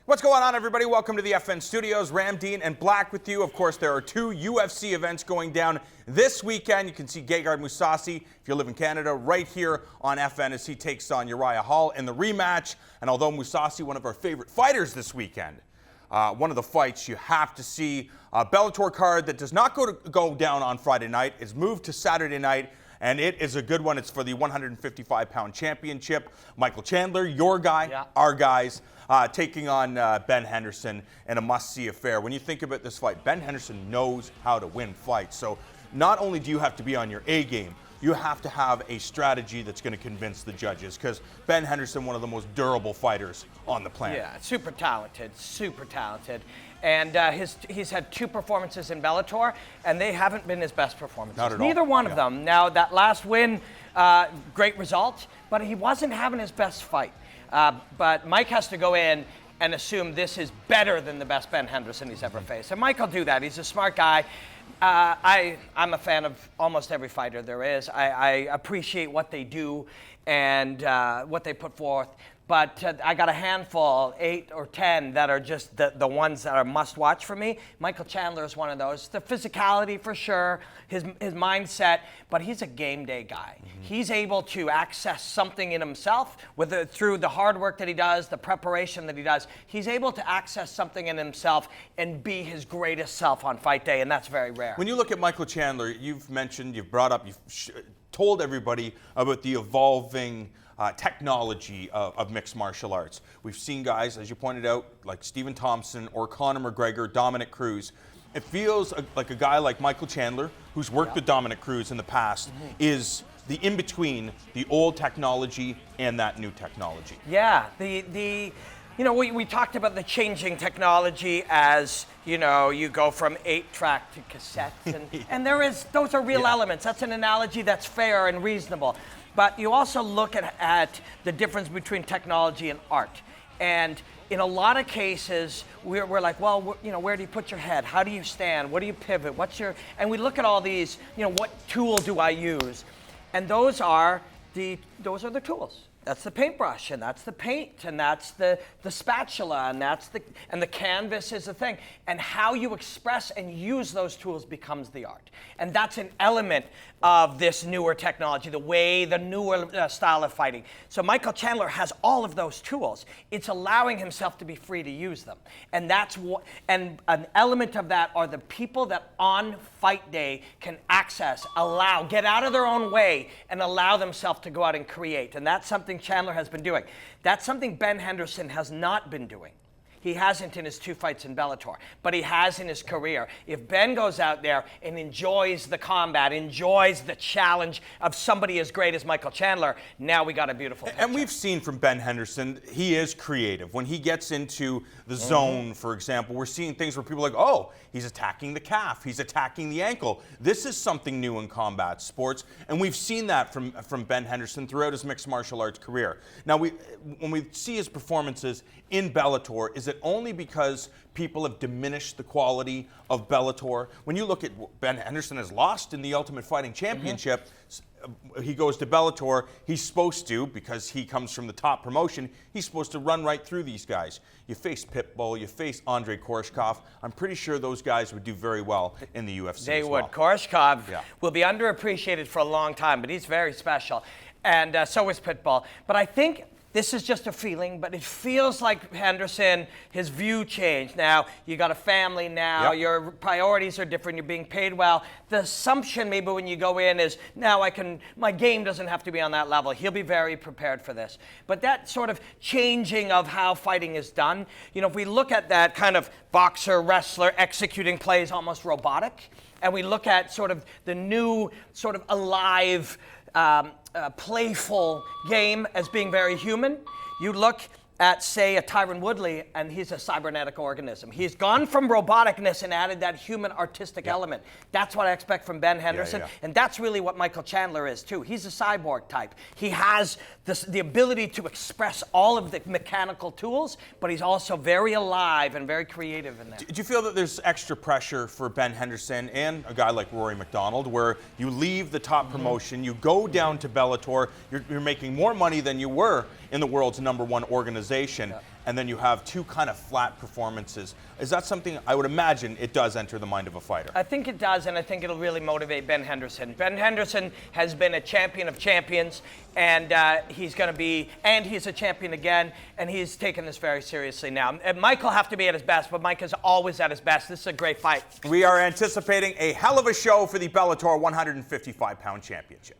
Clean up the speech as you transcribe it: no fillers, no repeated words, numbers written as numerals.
What's going on, everybody? Welcome to the FN Studios. Ram Dean and Black with you. Of course, there are two UFC events going down this weekend. You can see Gegard Mousasi, if you live in Canada, right here on FN as he takes on Uriah Hall in the rematch. And although Mousasi, one of our favorite fighters this weekend, one of the fights you have to see, a Bellator card that does not go down on Friday night is moved to Saturday night. And it is a good one. It's for the 155-pound championship. Michael Chandler, your guy, our guys, taking on Ben Henderson in a must-see affair. When you think about this fight, Ben Henderson knows how to win fights. So not only do you have to be on your A game, you have to have a strategy that's going to convince the judges, because Ben Henderson, one of the most durable fighters on the planet. Yeah, super talented, super talented. And he's had two performances in Bellator, and they haven't been his best performances. Not at all. Neither one of them. Now, that last win, great result, but he wasn't having his best fight. But Mike has to go in and assume this is better than the best Ben Henderson he's ever faced. And Mike will do that. He's a smart guy. I'm a fan of almost every fighter there is. I appreciate what they do and what they put forth. But I got a handful, 8 or 10, that are just the ones that are must-watch for me. Michael Chandler is one of those. The physicality, for sure, his mindset, but he's a game day guy. Mm-hmm. He's able to access something in himself, through the hard work that he does, the preparation that he does. He's able to access something in himself and be his greatest self on fight day, and that's very rare. When you look at Michael Chandler, you've brought up, you've told everybody about the evolving technology of mixed martial arts. We've seen guys, as you pointed out, like Stephen Thompson or Conor McGregor, Dominic Cruz. It feels like a guy like Michael Chandler, who's worked with Dominic Cruz in the past, is the in-between the old technology and that new technology. Yeah, we talked about the changing technology as, you go from 8-track to cassettes, and those are real elements. That's an analogy that's fair and reasonable. But you also look at the difference between technology and art. And in a lot of cases, we're like, well, where do you put your head? How do you stand? What do you pivot? And we look at all these, what tool do I use? And those are the tools. That's the paintbrush, and that's the paint, and that's the spatula, and the canvas is the thing. And how you express and use those tools becomes the art. And that's an element of this newer technology, the newer style of fighting. So Michael Chandler has all of those tools. It's allowing himself to be free to use them. And and an element of that are the people that on fight day can get out of their own way and allow themselves to go out and create. And that's something Chandler has been doing. That's something Ben Henderson has not been doing. He hasn't in his 2 fights in Bellator, but he has in his career. If Ben goes out there and enjoys the combat, enjoys the challenge of somebody as great as Michael Chandler, now we got a beautiful picture. And we've seen from Ben Henderson, he is creative. When he gets into the zone, for example, we're seeing things where people are like, oh, he's attacking the calf, he's attacking the ankle. This is something new in combat sports, and we've seen that from Ben Henderson throughout his mixed martial arts career. Now, when we see his performances in Bellator, is it only because people have diminished the quality of Bellator? When you look at Ben Henderson has lost in the Ultimate Fighting Championship, he goes to Bellator, he's supposed to, because he comes from the top promotion, he's supposed to run right through these guys. You face Pitbull, you face Andrei Koreshkov. I'm pretty sure those guys would do very well in the UFC They as would. well. Koreshkov will be underappreciated for a long time, but he's very special. And so is Pitbull. But I think this is just a feeling, but it feels like Henderson, his view changed. Now, you got a family now, your priorities are different, you're being paid well. The assumption maybe when you go in is, now my game doesn't have to be on that level. He'll be very prepared for this. But that sort of changing of how fighting is done, if we look at that kind of boxer, wrestler, executing plays almost robotic, and we look at sort of the new sort of alive, playful game as being very human. You look at, say, a Tyron Woodley, and he's a cybernetic organism. He's gone from roboticness and added that human artistic element. That's what I expect from Ben Henderson, and that's really what Michael Chandler is, too. He's a cyborg type. He has the ability to express all of the mechanical tools, but he's also very alive and very creative in that. Do you feel that there's extra pressure for Ben Henderson and a guy like Rory McDonald, where you leave the top promotion, you go down to Bellator, you're making more money than you were in the world's #1 organization, and then you have two kind of flat performances. Is that something, I would imagine it does enter the mind of a fighter? I think it does, and I think it'll really motivate Ben Henderson. Ben Henderson has been a champion of champions, and he's going to be, and he's a champion again, and he's taking this very seriously now. And Mike will have to be at his best, but Mike is always at his best. This is a great fight. We are anticipating a hell of a show for the Bellator 155-pound championship.